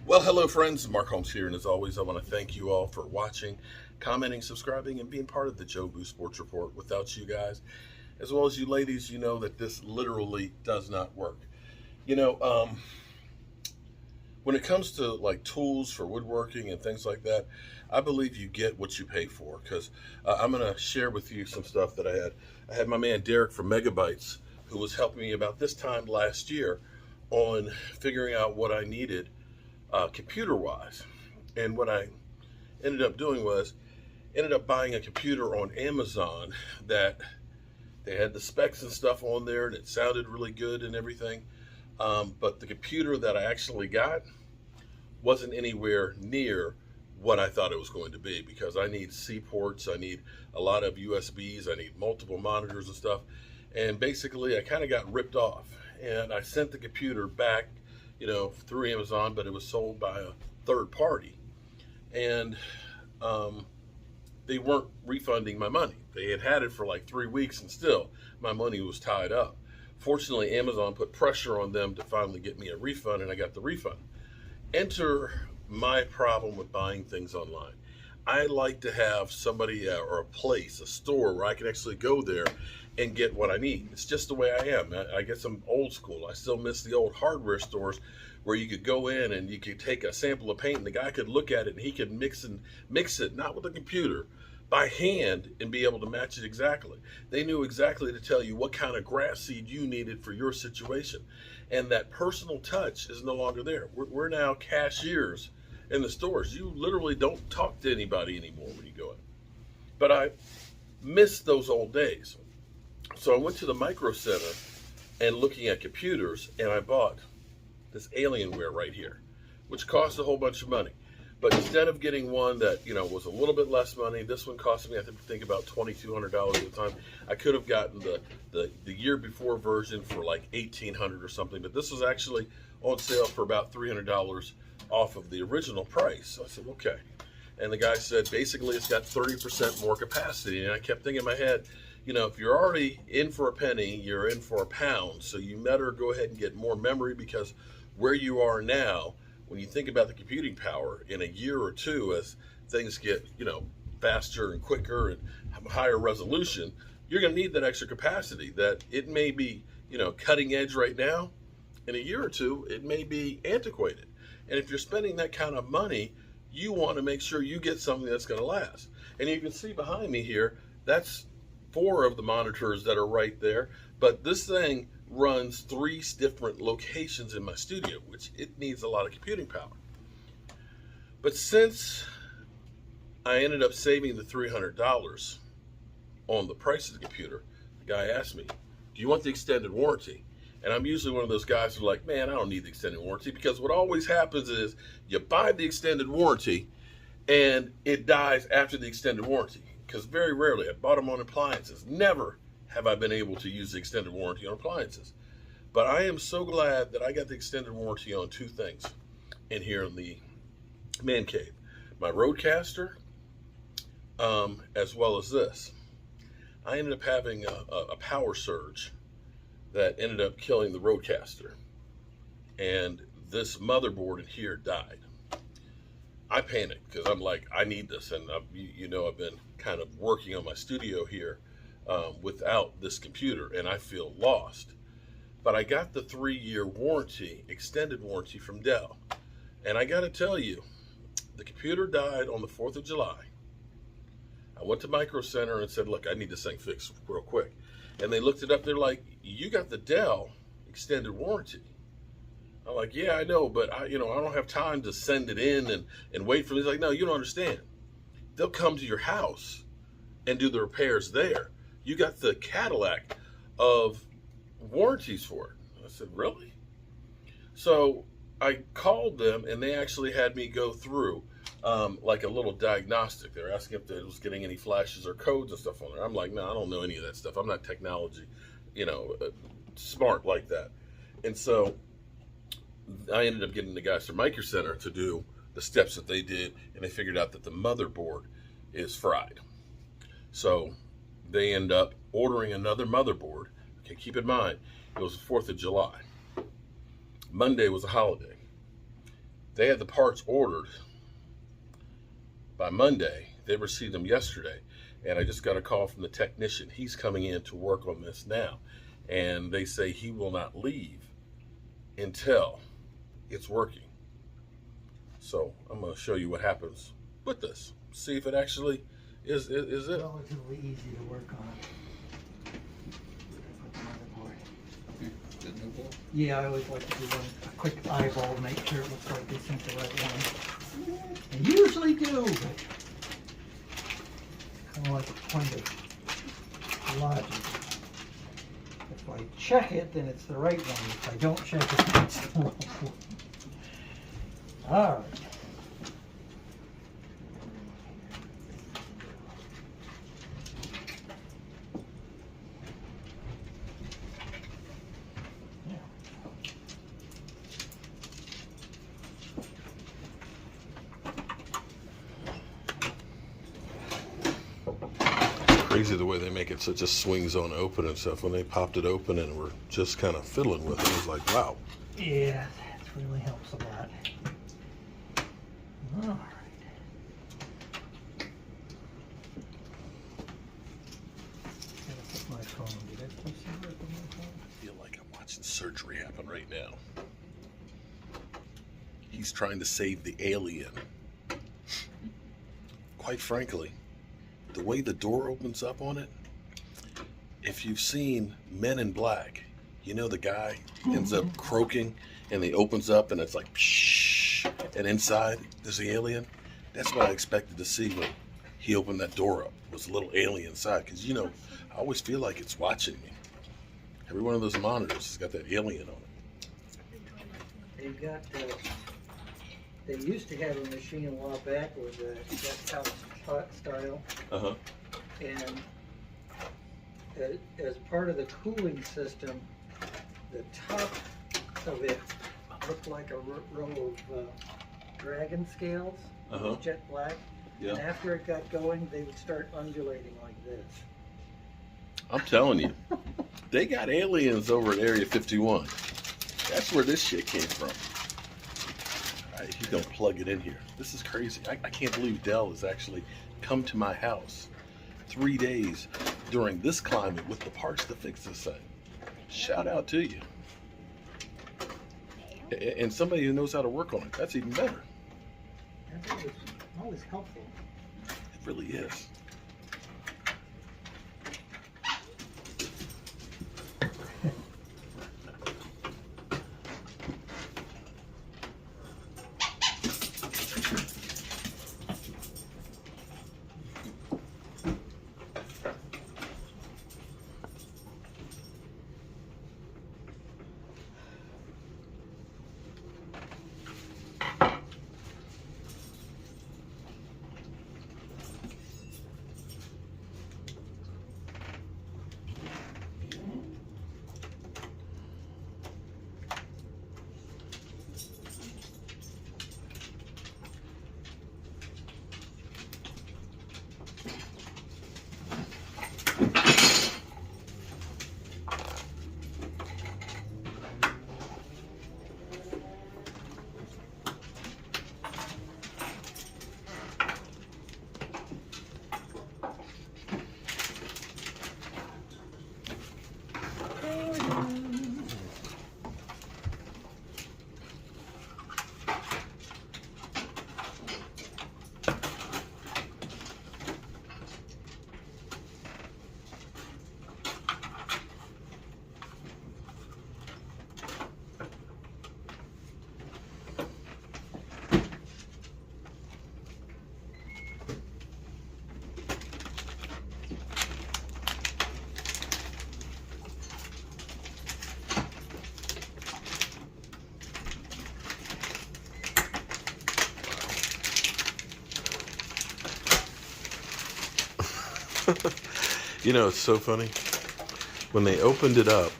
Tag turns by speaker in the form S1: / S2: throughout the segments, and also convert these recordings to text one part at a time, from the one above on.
S1: Well, hello, friends. Mark Holmes here, and as always, I want to thank you all for watching, commenting, subscribing, and being part of the Jobu Sports Report. Without you guys, as well as you ladies, you know that this literally does not work. You know, when it comes to like tools for woodworking and things like that, I believe you get what you pay for. Because I'm going to share with you some stuff that I had. I had my man Derek from Megabytes, who was helping me about this time last year on figuring out what I needed computer wise. And what I ended up doing was ended up buying a computer on Amazon that they had the specs and stuff on there and it sounded really good and everything. But the computer that I actually got wasn't anywhere near what I thought it was going to be, because I need C ports, I need a lot of USBs, I need multiple monitors and stuff. And basically, I kind of got ripped off. And I sent the computer back, through Amazon, but it was sold by a third party. And they weren't refunding my money. They had it for like 3 weeks, and still my money was tied up. Fortunately, Amazon put pressure on them to finally get me a refund, and I got the refund. Enter my problem with buying things online. I like to have somebody or a place, a store where I can actually go there and get what I need. It's just the way I am. I guess I'm old school. I still miss the old hardware stores where you could go in and you could take a sample of paint and the guy could look at it and he could mix it, not with a computer, by hand, and be able to match it exactly. They knew exactly to tell you what kind of grass seed you needed for your situation. And that personal touch is no longer there. We're now cashiers in the stores. You literally don't talk to anybody anymore when you go in. But I miss those old days. So I went to the Micro Center and looking at computers, and I bought this Alienware right here, which cost a whole bunch of money. But instead of getting one that was a little bit less money, this one cost me I think about $2,200 at the time. I could have gotten the year before version for like $1,800 or something, but this was actually on sale for about $300 off of the original price. So I said, okay. And the guy said basically it's got 30% more capacity, and I kept thinking in my head, if you're already in for a penny, you're in for a pound. So you better go ahead and get more memory, because where you are now, when you think about the computing power in a year or two, as things get, faster and quicker and have a higher resolution, you're going to need that extra capacity. That it may be, cutting edge right now. In a year or two, it may be antiquated. And if you're spending that kind of money, you want to make sure you get something that's going to last. And you can see behind me here, that's 4 of the monitors that are right there. But this thing runs 3 different locations in my studio, which it needs a lot of computing power. But since I ended up saving the $300 on the price of the computer, the guy asked me, do you want the extended warranty? And I'm usually one of those guys who's like, man, I don't need the extended warranty, because what always happens is you buy the extended warranty and it dies after the extended warranty. Because very rarely, I bought them on appliances. Never have I been able to use the extended warranty on appliances. But I am so glad that I got the extended warranty on 2 things in here in the man cave. My Rodecaster, as well as this. I ended up having a power surge that ended up killing the Rodecaster. And this motherboard in here died. I panicked because I'm like, I need this. And I've been kind of working on my studio here without this computer, and I feel lost. But I got the 3-year warranty, extended warranty from Dell. And I got to tell you, the computer died on the 4th of July. I went to Micro Center and said, look, I need this thing fixed real quick. And they looked it up. They're like, you got the Dell extended warranty. I'm like, yeah, I know, but I don't have time to send it in and wait for it. He's like, no, you don't understand. They'll come to your house and do the repairs there. You got the Cadillac of warranties for it. I said, really? So I called them, and they actually had me go through like a little diagnostic. They were asking if it was getting any flashes or codes and stuff on there. I'm like, no, I don't know any of that stuff. I'm not technology, smart like that. And so I ended up getting the guys from Micro Center to do the steps that they did, and they figured out that the motherboard is fried. So they end up ordering another motherboard. Okay, keep in mind, it was the 4th of July. Monday was a holiday. They had the parts ordered by Monday. They received them yesterday. And I just got a call from the technician. He's coming in to work on this now. And they say he will not leave until it's working. So I'm going to show you what happens with this. See if it actually is it.
S2: Relatively easy to work on. Yeah, I always like to do a quick eyeball to make sure it looks like they sent the right one. They usually do, but kind of like a point of logic. If I check it, then it's the right one. If I don't check it, then it's the wrong one. All right.
S1: Crazy the way they make it so it just swings on open and stuff. When they popped it open and were just kind of fiddling with it, it was like, wow.
S2: Yeah, that really helps a lot. All right. Gotta put my phone. Did I place it right on my phone?
S1: I feel like I'm watching surgery happen right now. He's trying to save the alien. Quite frankly, the way the door opens up on it, if you've seen Men in Black, you know the guy ends up croaking and he opens up and it's like pshh, and inside there's the alien. That's what I expected to see when he opened that door up, was a little alien inside. Because, you know, I always feel like it's watching me. Every one of those monitors has got that alien on it.
S2: They've got, they used to have a machine a while back with a desktop style. And as part of the cooling system, the top of it looked like a row of dragon scales, jet black.
S1: Yeah.
S2: And after it got going, they would start undulating like this.
S1: I'm telling you, they got aliens over at Area 51. That's where this shit came from. All right, he's gonna plug it in here. This is crazy. I can't believe Dell has actually come to my house 3 days during this climate with the parts to fix this thing. Shout out to you. And somebody who knows how to work on it. That's even better.
S2: That's always helpful.
S1: It really is. You know, it's so funny. When they opened it up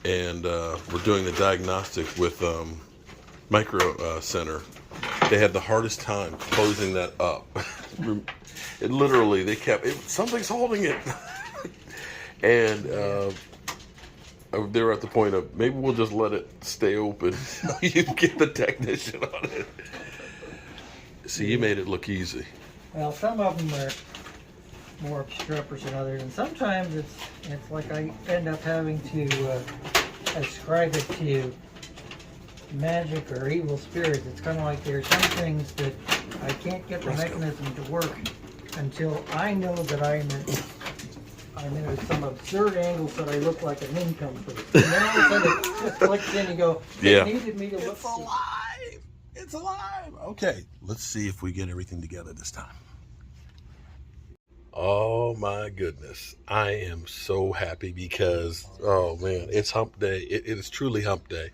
S1: and were doing the diagnostic with Micro Center, they had the hardest time closing that up. It literally, they kept, something's holding it. And they're at the point of maybe we'll just let it stay open. You get the technician on it. See, you made it look easy.
S2: Well, some of them are more obstreperous than others, and sometimes it's like I end up having to ascribe it to magic or evil spirits. It's kind of like there's some things that I can't get the mechanism to work until I know that I'm in some absurd angle so that I look like an income person. And then all of a sudden it just clicks in and go,
S1: Yeah.
S2: it needed me to look.
S1: It's alive! It's alive! Okay, let's see if we get everything together this time. Oh my goodness. I am so happy because, oh man, it's hump day. It is truly hump day.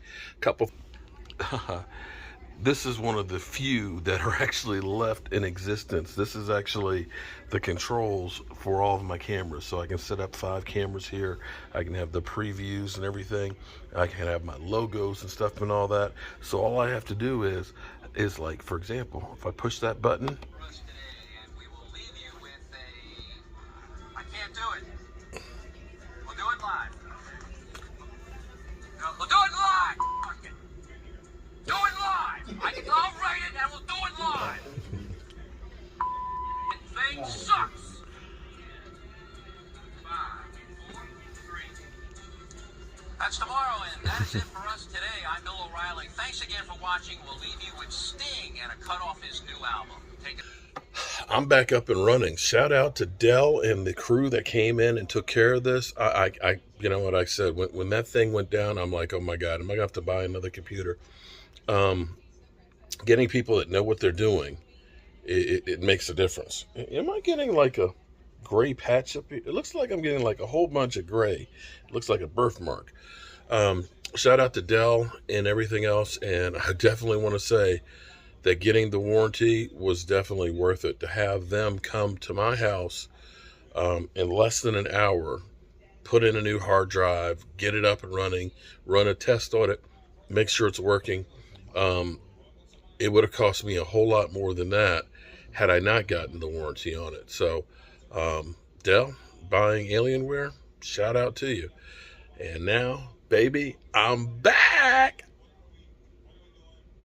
S1: This is one of the few that are actually left in existence. This is actually the controls for all of my cameras. So I can set up 5 cameras here. I can have the previews and everything. I can have my logos and stuff and all that. So all I have to do is like, for example, if I push that button,
S3: I can't do it. We'll do it live. No, we'll do it live. Fuck it. Do it live. I'll write it and we'll do it live. Thing sucks. 5, 4, 3. That's tomorrow, and that is it for us today. I'm Bill O'Reilly. Thanks again for watching. We'll leave you with Sting and a cut off his new album. Take it.
S1: I'm back up and running. Shout out to Dell and the crew that came in and took care of this. I you know what I said, when that thing went down, I'm like, oh my God, am I gonna have to buy another computer? Getting people that know what they're doing, it makes a difference. Am I getting like a gray patch up here? It looks like I'm getting like a whole bunch of gray. It looks like a birthmark. Shout out to Dell and everything else. And I definitely want to say that getting the warranty was definitely worth it. To have them come to my house in less than an hour, put in a new hard drive, get it up and running, run a test on it, make sure it's working. It would have cost me a whole lot more than that had I not gotten the warranty on it. So Dell, buying Alienware, shout out to you. And now, baby, I'm back.